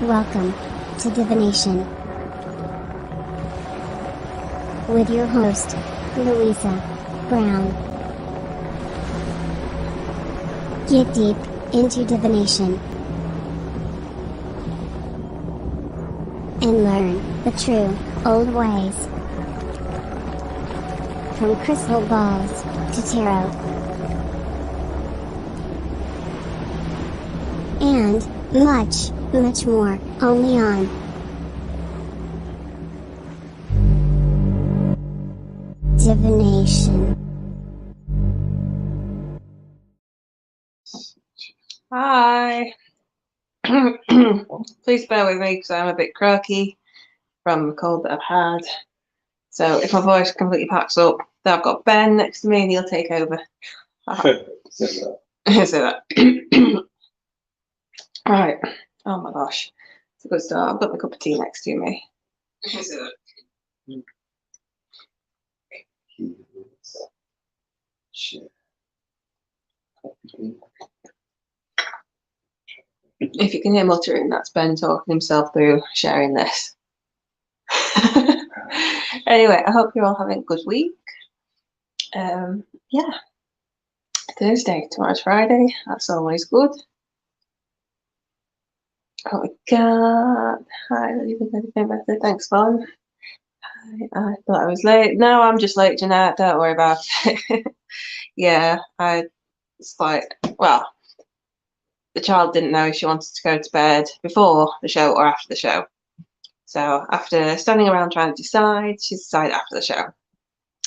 Welcome to Divination with your host, Louisa Brown. Get deep into divination and learn the true old ways. From crystal balls to tarot and much more, only on Divination. Hi. Please bear with me because I'm a bit croaky from the cold that I've had. So if my voice completely packs up, then I've got Ben next to me and he'll take over. Say that. Right. Oh my gosh. It's a good start. I've got the cup of tea next to me. If you can hear muttering, that's Ben talking himself through sharing this. Anyway, I hope you're all having a good week. Yeah. Thursday, tomorrow's Friday. That's always good. Oh my god. Hi, what do you think of anything better? Thanks, Vaughn. I thought I was late. No, I'm just late, Jeanette. Don't worry about it. Yeah, it's like, well, the child didn't know if she wanted to go to bed before the show or after the show. So after standing around trying to decide, she decided after the show.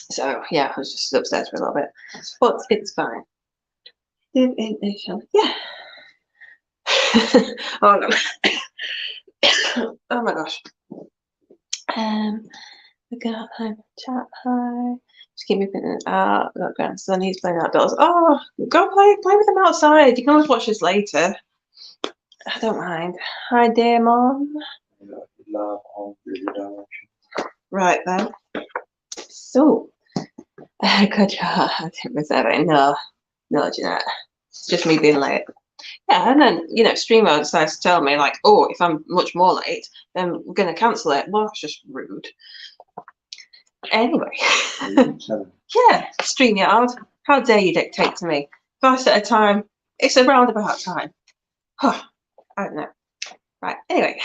So yeah, I was just upstairs for a little bit, but it's fine. Divination. Yeah. Oh no. Oh my gosh. We got hi chat. Hi. Just keep me pinning out. We've got grandson. He's playing outdoors. Oh, go play with him outside. You can always watch this later. I don't mind. Hi, dear mom. Right then. So, good job. I didn't miss that. No, Jeanette. It's just me being late. Yeah, and then, Streamo decides to tell me, like, oh, if I'm much more late, then we're going to cancel it. Well, that's just rude. Anyway. Yeah, StreamYard. How dare you dictate to me? If I set a time, it's a roundabout time. Huh, I don't know. Right, anyway.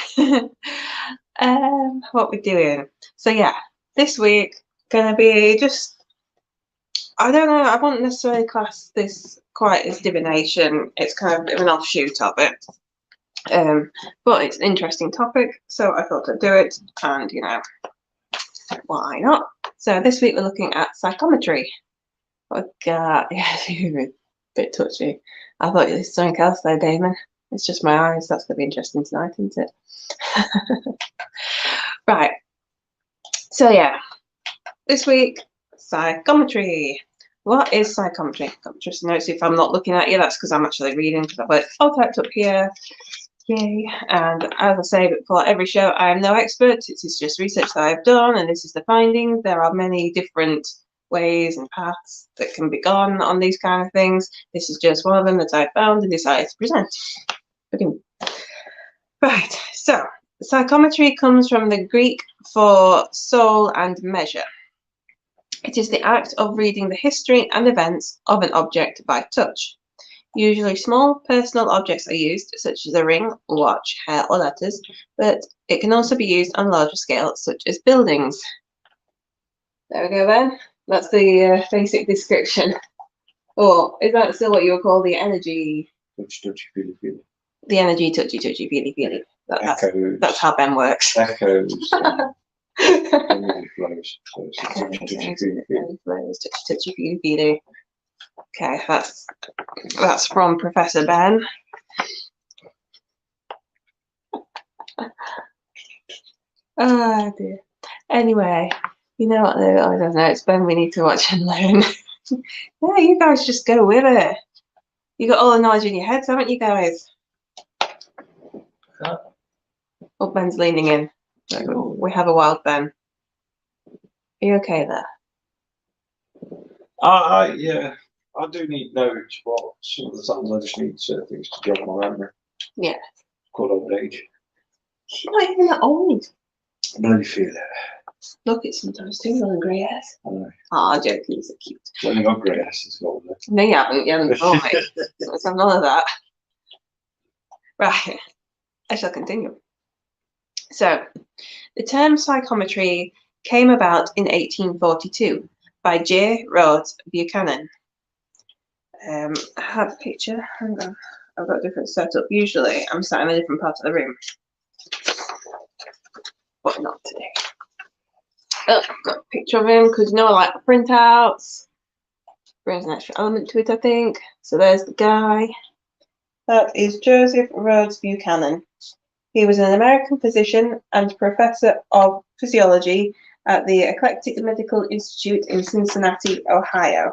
What we're doing. So, yeah, this week, going to be just, I don't know, I wouldn't necessarily class this quite as divination. It's kind of an offshoot of it. But it's an interesting topic, so I thought I'd do it, and why not? So this week we're looking at psychometry. Oh god, yeah, a bit touchy. I thought it was something else there, Damon. It's just my eyes. That's gonna be interesting tonight, isn't it? Right. So yeah, this week psychometry. What is psychometry? Just notice if I'm not looking at you, that's because I'm actually reading, because I've got it all typed up here. Yay. And as I say before every show, I am no expert. It is just research that I've done, and this is the findings. There are many different ways and paths that can be gone on these kind of things. This is just one of them that I found and decided to present. Right, so psychometry comes from the Greek for soul and measure. It is the act of reading the history and events of an object by touch. Usually small personal objects are used, such as a ring, watch, hair, or letters, but it can also be used on larger scale, such as buildings. There we go then. That's the basic description. Or is that still what you would call the energy? Touchy, feely, feely. The energy, touchy, feely, feely. That's how Ben works. Echoes. Energy flows. Touchy, feely, feely. Okay, that's from Professor Ben. Oh dear. Anyway, you know what? I don't know. It's Ben we need to watch and learn. Yeah, you guys just go with it. You got all the knowledge in your heads, haven't you guys? Oh, Ben's leaning in. We have a wild Ben. Are you okay there? Yeah. I do need knowledge, but some of the times I just need certain things to jog my memory. Yeah. Called old age. She's not even that old. I know you feel it. Look, it's sometimes too long and grey hairs. I know. Ah, joking, so cute. It's only got grey ass as well. No, you haven't. Oh, mate. Let's have none of that. Right, I shall continue. So, the term psychometry came about in 1842 by J. Rhodes Buchanan. I have a picture. Hang on. I've got a different setup. Usually, I'm sat in a different part of the room. But not today. Oh, I've got a picture of him because you know I like the printouts. Brings an extra element to it, I think. So there's the guy. That is Joseph Rhodes Buchanan. He was an American physician and professor of physiology at the Eclectic Medical Institute in Cincinnati, Ohio.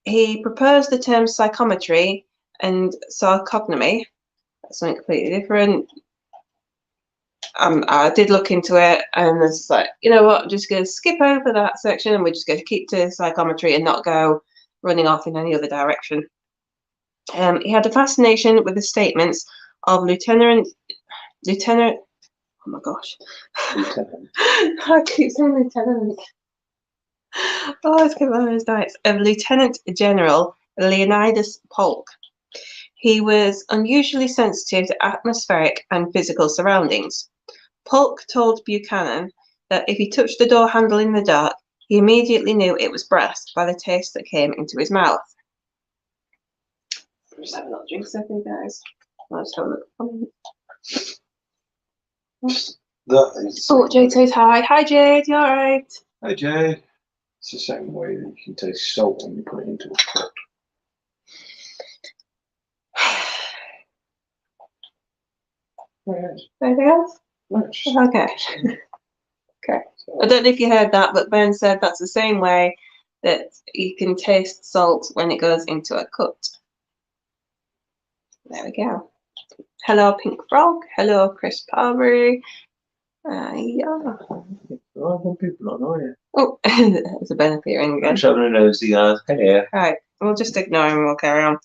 He proposed the terms psychometry and sarcognomy. That's something completely different. I did look into it, and it's like, you know what, I'm just going to skip over that section, and we're just going to keep to psychometry and not go running off in any other direction. He had a fascination with the statements of Lieutenant. Oh my gosh, Lieutenant. I keep saying Lieutenant. Oh, it's getting one of those nights. Of Lieutenant General Leonidas Polk. He was unusually sensitive to atmospheric and physical surroundings. Polk told Buchanan that if he touched the door handle in the dark, he immediately knew it was brass by the taste that came into his mouth. I'm just having a little drink a second, guys. I'll just have a look. That is. Oh, Jade says hi. Hi, Jade. You alright? Hey, Jay. It's the same way that you can taste salt when you put it into a pot. Anything else? Nice. Okay. Okay. I don't know if you heard that, but Ben said that's the same way that you can taste salt when it goes into a cut. There we go. Hello, Pink Frog. Hello, Chris Parbury. Yeah. People on, are you? Oh, there's a Ben appearing again. I'm showing a nosy eyes. Hey, Right, we'll just ignore him and we'll carry on.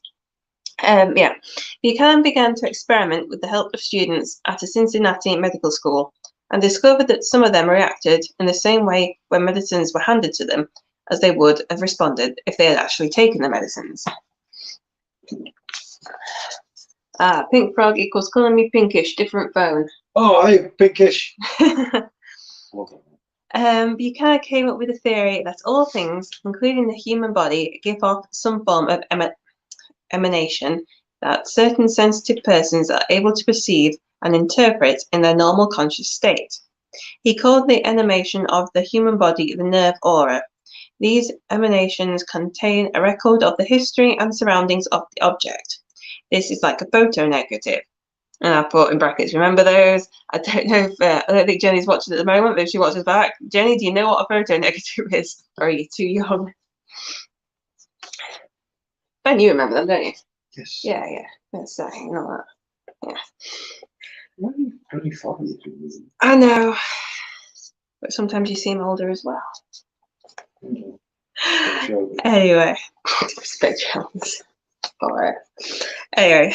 Yeah, Buchanan began to experiment with the help of students at a Cincinnati medical school and discovered that some of them reacted in the same way when medicines were handed to them as they would have responded if they had actually taken the medicines. Pink frog equals colour me pinkish, different phone. Oh, hey, pinkish. Buchanan came up with a theory that all things, including the human body, give off some form of emanation that certain sensitive persons are able to perceive and interpret in their normal conscious state. He called the emanation of the human body the nerve aura. These emanations contain a record of the history and surroundings of the object. This is like a photo negative. And I put in brackets, remember those? I don't know if, I don't think Jenny's watching at the moment, but if she watches back, Jenny, do you know what a photo negative is? Or are you too young? Ben, you remember them, don't you? Yes. Yeah. That's you know that. Yeah. Only 5. I know. But sometimes you seem older as well. Anyway, respect Jones. Alright. Anyway,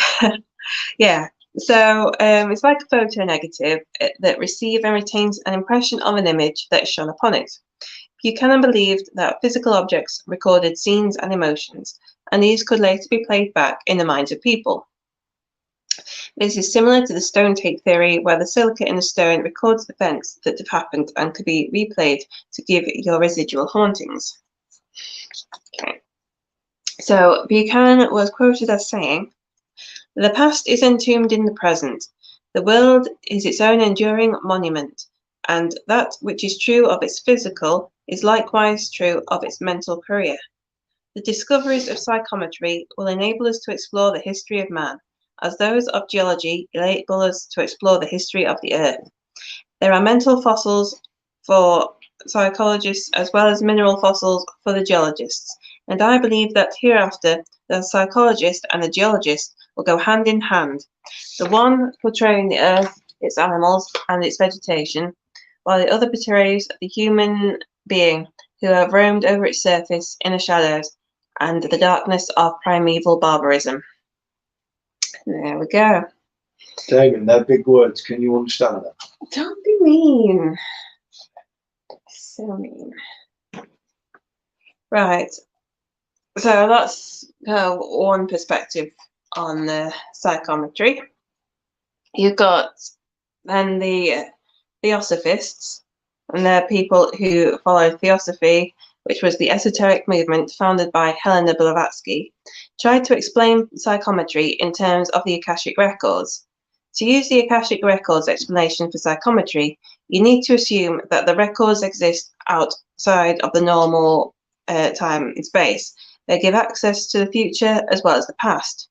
yeah. So it's like a photo negative that receives and retains an impression of an image that is shown upon it. Buchanan believed that physical objects recorded scenes and emotions, and these could later be played back in the minds of people. This is similar to the stone tape theory, where the silica in the stone records events that have happened and could be replayed to give your residual hauntings. Okay. So Buchanan was quoted as saying, "The past is entombed in the present. The world is its own enduring monument, and that which is true of its physical is likewise true of its mental career. The discoveries of psychometry will enable us to explore the history of man, as those of geology enable us to explore the history of the earth. There are mental fossils for psychologists as well as mineral fossils for the geologists, and I believe that hereafter the psychologist and the geologist will go hand in hand, the one portraying the earth, its animals, and its vegetation, while the other portrays the human being who have roamed over its surface in the shadows and the darkness of primeval barbarism." There we go. Damon, they're big words. Can you understand that? Don't be mean. So mean. Right. So that's one perspective on the psychometry. You've got then the Theosophists, and they're people who follow Theosophy, which was the esoteric movement founded by Helena Blavatsky, tried to explain psychometry in terms of the Akashic records. To use the Akashic records explanation for psychometry, you need to assume that the records exist outside of the normal time and space. They give access to the future as well as the past.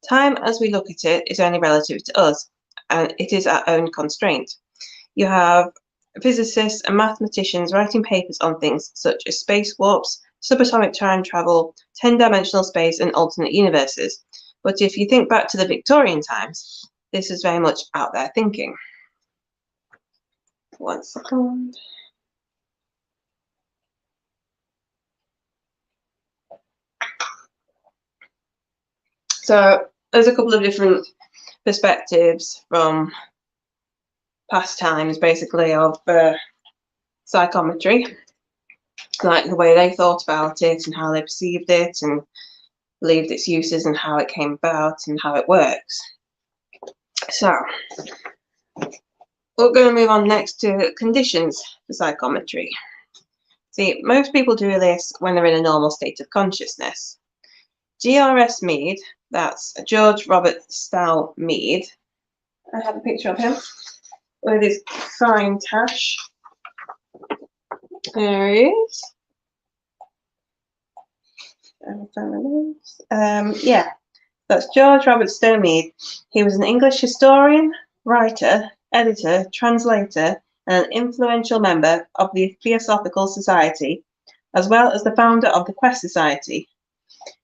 Time, as we look at it, is only relative to us, and it is our own constraint. You have physicists and mathematicians writing papers on things such as space warps, subatomic time travel, 10-dimensional space, and alternate universes. But if you think back to the Victorian times, this is very much out there thinking. 1 second. So there's a couple of different perspectives from past times, basically, of psychometry, like the way they thought about it and how they perceived it and believed its uses and how it came about and how it works. So we're going to move on next to conditions for psychometry. See, most people do this when they're in a normal state of consciousness. G.R.S. Mead, that's George Robert Stow Mead. I have a picture of him with his fine tash. There he is. Yeah, that's George Robert Stow Mead. He was an English historian, writer, editor, translator, and an influential member of the Theosophical Society, as well as the founder of the Quest Society.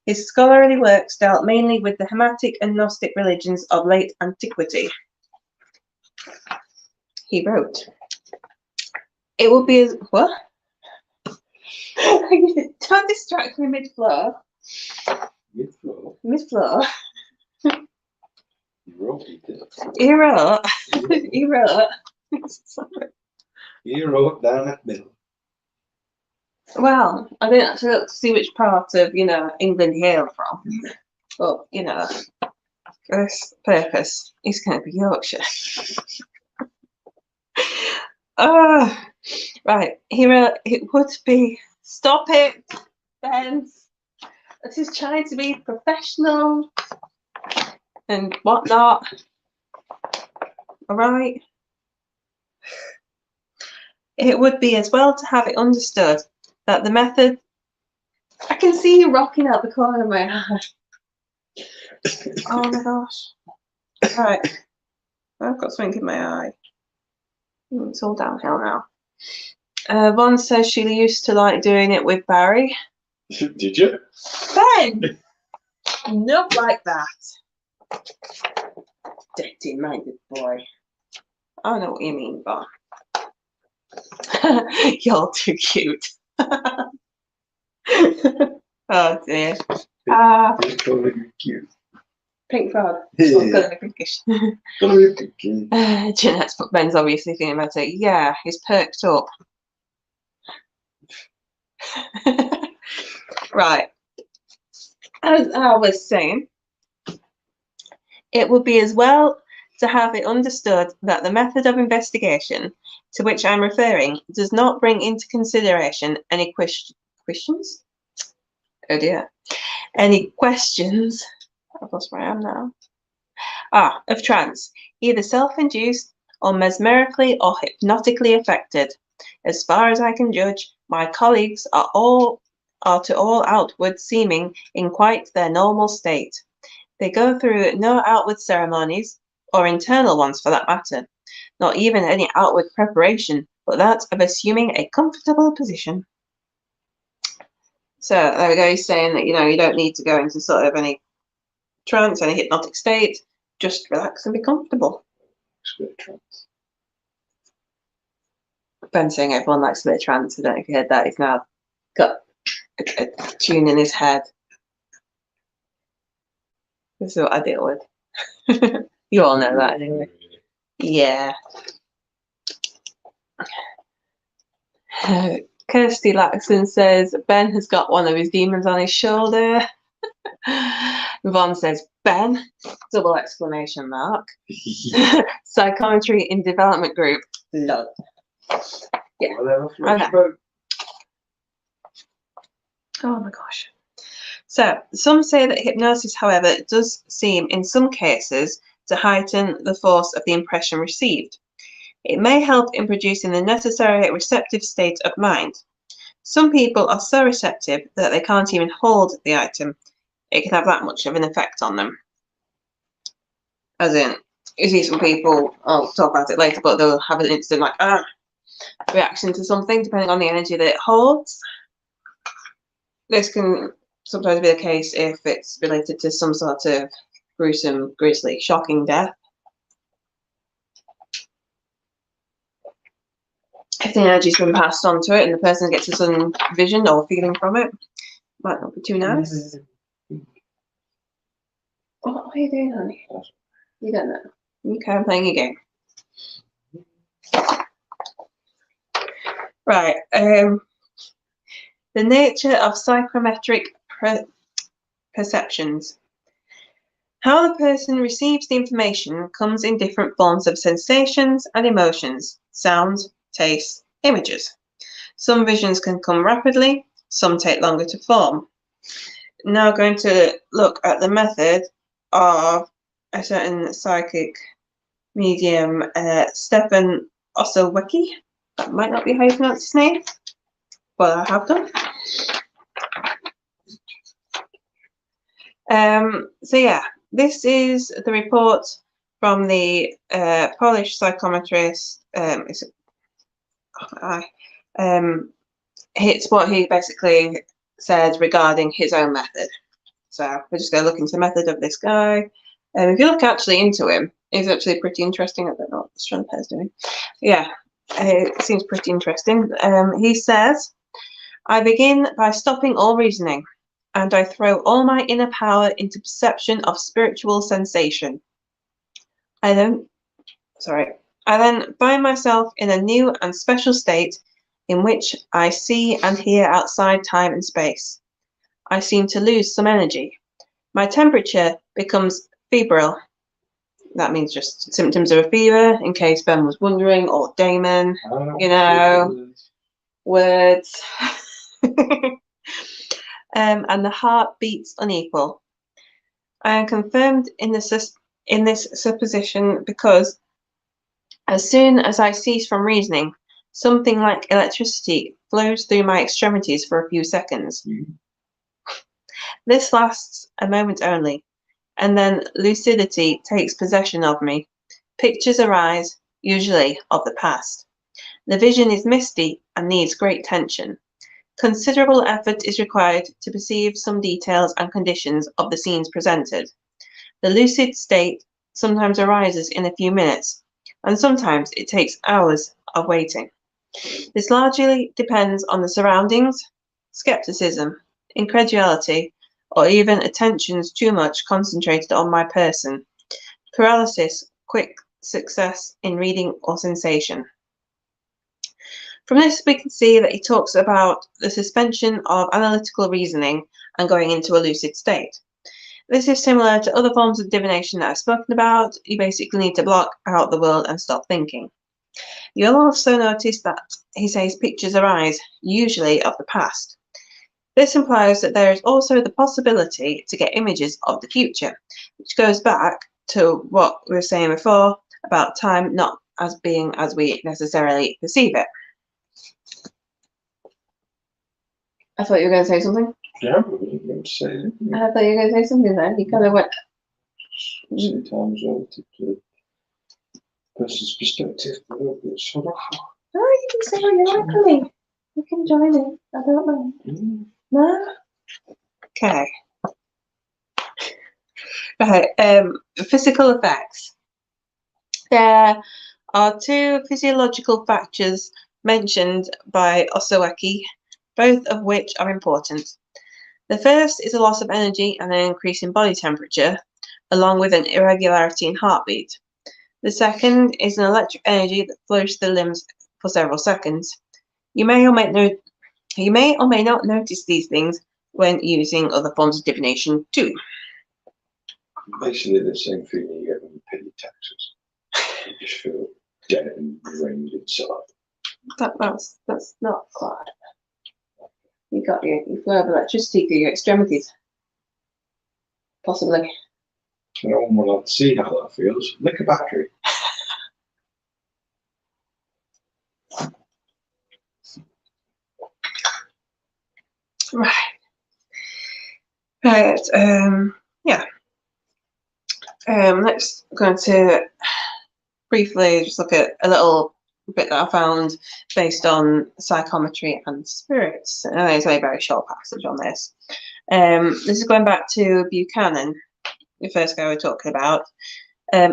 His scholarly works dealt mainly with the Hermetic and Gnostic religions of late antiquity. He wrote, "It would be as what? Don't distract me mid-flow. Mid-flow? Mid-flow. You wrote it. He wrote. He wrote. He wrote down at middle. Well, I didn't actually look to see which part of, England he hailed from. But, for this purpose, he's going to be Yorkshire. Right. He wrote, it would be, stop it, Ben. This is trying to be professional and whatnot. All right. It would be as well to have it understood that the method. I can see you rocking out the corner of my eye. Oh my gosh. Right. I've got something in my eye. It's all downhill now. Vaughn says she used to like doing it with Barry. Did you? Ben! Not like that. Dirty-minded boy. I know what you mean, Vaughn. You're too cute. Oh dear. It's gonna be cute. Pink frog. Yeah. Oh, it's gonna be pinkish. Gonna be pinky. Jeanette's put Ben's obviously thinking about it. Yeah, he's perked up. Right. As I was saying, it would be as well to have it understood that the method of investigation to which I'm referring does not bring into consideration any questions? Oh dear. Any questions? I've lost where I am now. Of trance, either self-induced or mesmerically or hypnotically affected. As far as I can judge, my colleagues are to all outward seeming in quite their normal state. They go through no outward ceremonies, or internal ones for that matter, not even any outward preparation, but that of assuming a comfortable position. So there we go, he's saying that, you don't need to go into sort of any trance, any hypnotic state, just relax and be comfortable. Trance. Ben saying everyone likes a bit of trance. I don't know if you heard that. He's now got a tune in his head. This is what I deal with. You all know that anyway. Yeah. Kirsty Laxton says Ben has got one of his demons on his shoulder. Yvonne says Ben, double exclamation mark. Psychometry in development group. Love. Yeah. I know. Oh my gosh. So, some say that hypnosis, however, does seem in some cases to heighten the force of the impression received. It may help in producing the necessary receptive state of mind. Some people are so receptive that they can't even hold the item. It can have that much of an effect on them. As in, you see some people, I'll talk about it later, but they'll have an instant reaction to something depending on the energy that it holds. This can sometimes be the case if it's related to some sort of gruesome, grisly, shocking death. If the energy's been passed on to it and the person gets a sudden vision or feeling from it, might not be too nice. What are you doing, honey? You don't know. Okay, I'm playing a game. Right. The nature of psychometric perceptions. How the person receives the information comes in different forms of sensations and emotions, sounds, tastes, images. Some visions can come rapidly, some take longer to form. Now going to look at the method of a certain psychic medium, Stefan Osowecki. That might not be how you pronounce his name, but I have done. So yeah, this is the report from the Polish psychometrist. It's what he basically said regarding his own method. So we're just going to look into the method of this guy. If you look actually into him, he's actually pretty interesting. I don't know what Strandpair's doing. Yeah, it seems pretty interesting. He says, I begin by stopping all reasoning, and I throw all my inner power into perception of spiritual sensation. I then find myself in a new and special state in which I see and hear outside time and space. I seem to lose some energy. My temperature becomes febrile. That means just symptoms of a fever, in case Ben was wondering, or Damon, words. And the heart beats unequal. I am confirmed in this supposition because as soon as I cease from reasoning, something like electricity flows through my extremities for a few seconds. This lasts a moment only, and then lucidity takes possession of me. Pictures arise, usually of the past. The vision is misty and needs great tension. Considerable effort is required to perceive some details and conditions of the scenes presented. The lucid state sometimes arises in a few minutes, and sometimes it takes hours of waiting. This largely depends on the surroundings, skepticism, incredulity, or even attentions too much concentrated on my person, paralysis, quick success in reading or sensation. From this, we can see that he talks about the suspension of analytical reasoning and going into a lucid state. This is similar to other forms of divination that I've spoken about. You basically need to block out the world and stop thinking. You'll also notice that he says pictures arise, usually of the past. This implies that there is also the possibility to get images of the future, which goes back to what we were saying before about time not as being as we necessarily perceive it. I thought you were going to say something. Yeah, I was going to say it. I thought you were going to say something then. You kind of went. Sometimes relative to the person's perspective, a little bit sort of. Oh, you can say what you like, honey. You can join in. I don't know. No? Okay. Right. Physical effects. There are two physiological factors mentioned by Osowecki, both of which are important. The first is a loss of energy and an increase in body temperature, along with an irregularity in heartbeat. The second is an electric energy that flows through the limbs for several seconds. You may or may not notice these things when using other forms of divination too. Basically the same feeling you get when you pay your taxes. You just feel dead and drained inside. That's not quite. You flow of electricity through your extremities. Possibly. No one will like to see how that feels. Lick a battery. Right. Right. Yeah. Let's go to briefly just look at a little bit that I found based on psychometry and spirits. And there's a very short passage on this. This is going back to Buchanan, the first guy we're talking about.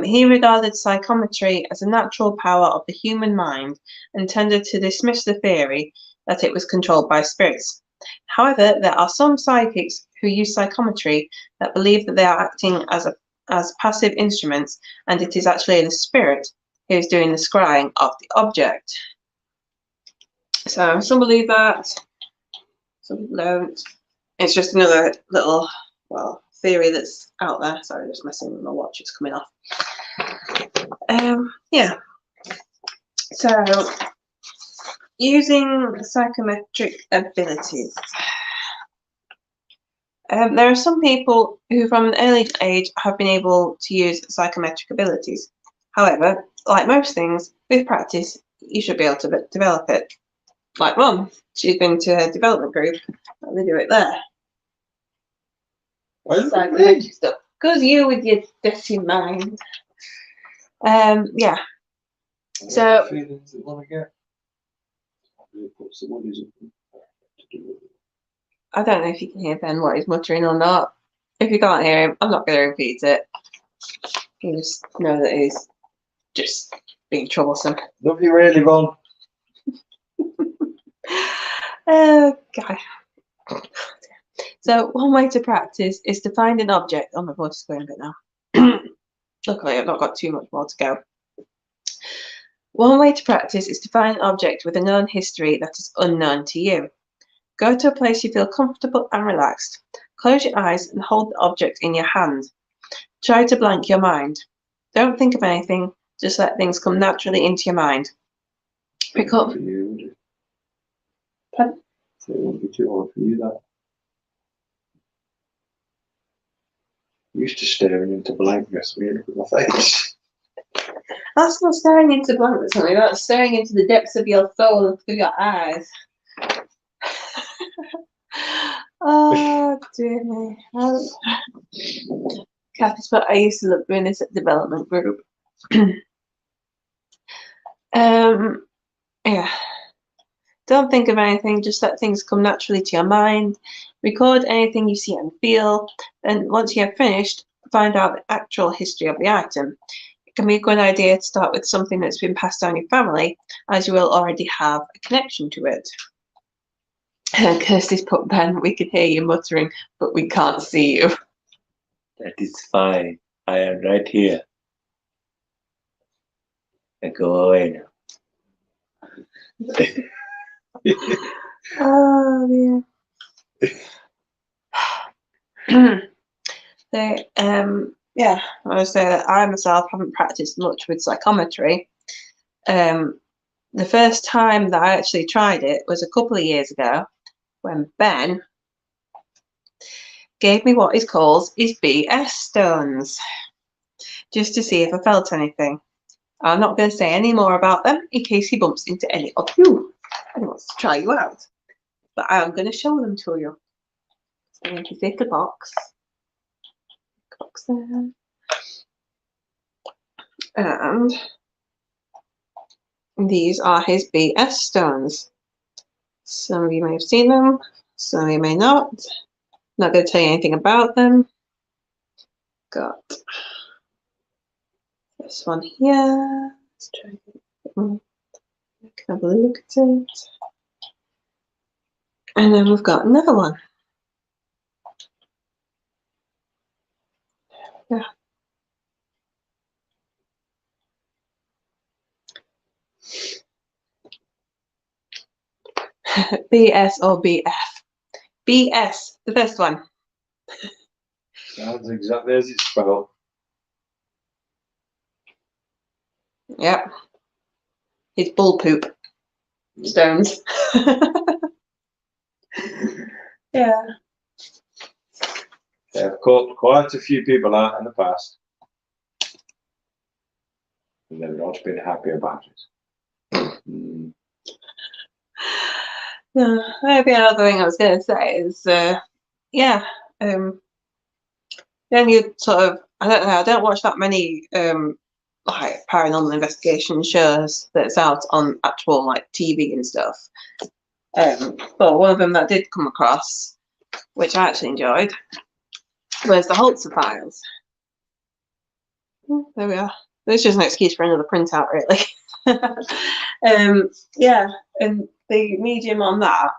He regarded psychometry as a natural power of the human mind and tended to dismiss the theory that it was controlled by spirits. However, there are some psychics who use psychometry that believe that they are acting as passive instruments, and it is actually the spirit who is doing the scrying of the object. So some believe that, some people don't. It's just another little, theory that's out there. Sorry, just messing with my watch, it's coming off. Yeah. So, using psychometric abilities. There are some people who from an early age have been able to use psychometric abilities. However, like most things, with practice, you should be able to develop it. Like Mum, she's been to a development group, and they do it there. Psychometric stuff. Because you with your dirty mind. Yeah. So, Feelings that want to get. I don't know if you can hear Ben what he's muttering or not. If you can't hear him, I'm not going to repeat it. You just know that he's just being troublesome. Love you really, Ron. Okay. So one way to practice is to find an object. Oh, my voice is going a bit now. Luckily, I've not got too much more to go. One way to practice is to find an object with a known history that is unknown to you. Go to a place you feel comfortable and relaxed. Close your eyes and hold the object in your hand. Try to blank your mind. Don't think of anything, just let things come naturally into your mind. Pick up. Pardon? So it won't be too hard for you, that. I'm used to staring into blankness when you look at my face. That's not staring into blankness, honey. That's staring into the depths of your soul and through your eyes. Oh, dear me. Kathy Spot, I used to love doing this at development group. Yeah. Don't think of anything, just let things come naturally to your mind. Record anything you see and feel. And once you have finished, find out the actual history of the item. It can be a good idea to start with something that's been passed down your family, as you will already have a connection to it. Kirsty's put, Ben, we can hear you muttering, but we can't see you. That is fine. I am right here. And go away now. Oh dear. Yeah, I would say that I myself haven't practiced much with psychometry. The first time that I actually tried it was a couple of years ago when Ben gave me what he calls his BS stones, just to see if I felt anything. I'm not going to say any more about them in case he bumps into any of you and he wants to try you out. But I am going to show them to you. So into this little box. Box there. And these are his BS stones. Some of you may have seen them, some of you may not. Not going to tell you anything about them. Got this one here. Let's try it. Have a look at it. And then we've got another one. Yeah. BS or BF? BS, the first one. Sounds exactly as it's spelled. Yep. It's bull poop. Stones. Yeah. They've caught quite a few people out in the past. And they've not been happy about it. Maybe another thing I was going to say is, yeah, then you sort of, I don't know, I don't watch that many like paranormal investigation shows that's out on actual like TV and stuff. But one of them that I did come across, which I actually enjoyed, was the Holzer Files. There we are. There's just an excuse for another printout, really. Yeah, and the medium on that,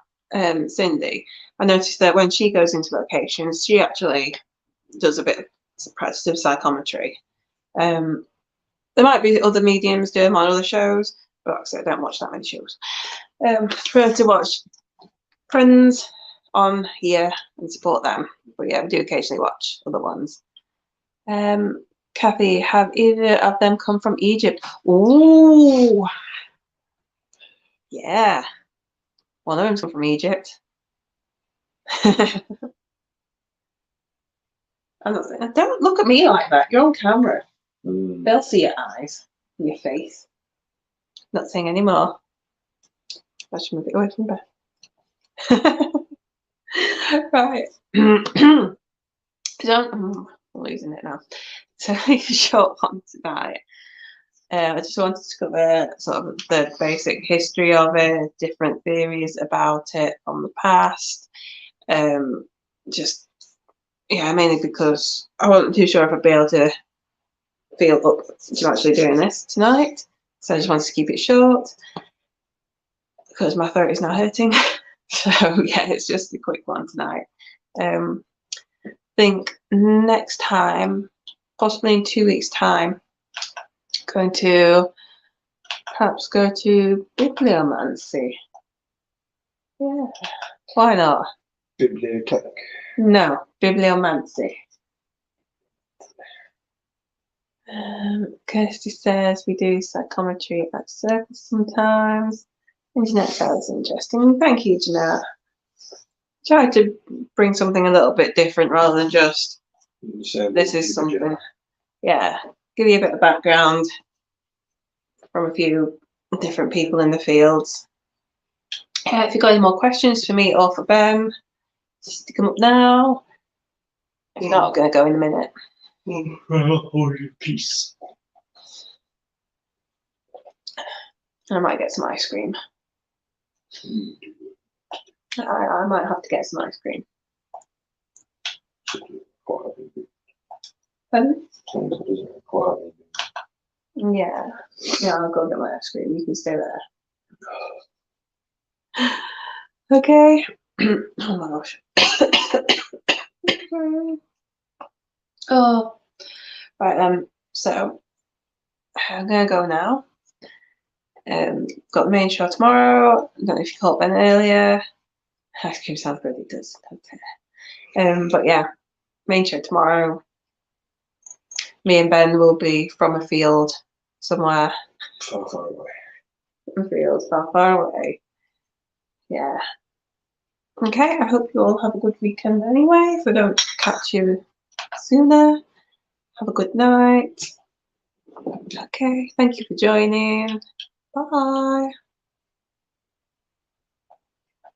Cindy, I noticed that when she goes into locations, she actually does a bit of practice of psychometry. There might be other mediums doing them on other shows, but like I said, I don't watch that many shows. Prefer to watch friends on here and support them. But yeah, we do occasionally watch other ones. Kathy, have either of them come from Egypt? Ooh, yeah. One of them's come from Egypt. I'm not saying, don't look at me like that. You're on camera. They'll see your eyes and your face. Not saying any more. I should move it away from Beth. Right. I'm losing it now. So a short one tonight. I just wanted to cover sort of the basic history of it, different theories about it from the past. Just, yeah, mainly because I wasn't too sure if I'd be able to feel up to actually doing this tonight. So I just wanted to keep it short because my throat is now hurting. So yeah, it's just a quick one tonight. I think next time, possibly in 2 weeks' time, going to perhaps go to bibliomancy. Yeah, why not? Bibliothek. No, bibliomancy. Kirsty says we do psychometry at circus sometimes. And Jeanette says interesting. Thank you, Jeanette. Try to bring something a little bit different rather than just this is something. Yeah, give you a bit of background from a few different people in the fields. If you've got any more questions for me or for Ben, just stick them up now. You're not going to go in a minute. I'll hold your peace. I might get some ice cream. I might have to get some ice cream. Pardon? Yeah. Yeah, I'll go get my ice cream. You can stay there. Okay. Oh my gosh. Oh. Right then. So I'm gonna go now. Got the main show tomorrow. I don't know if you called Ben earlier. Ice cream sounds good, it does. But yeah, main show tomorrow. Me and Ben will be from a field somewhere. Far, far away. A field far, far away. Yeah. Okay, I hope you all have a good weekend anyway. If I don't catch you sooner, have a good night. Okay, thank you for joining. Bye.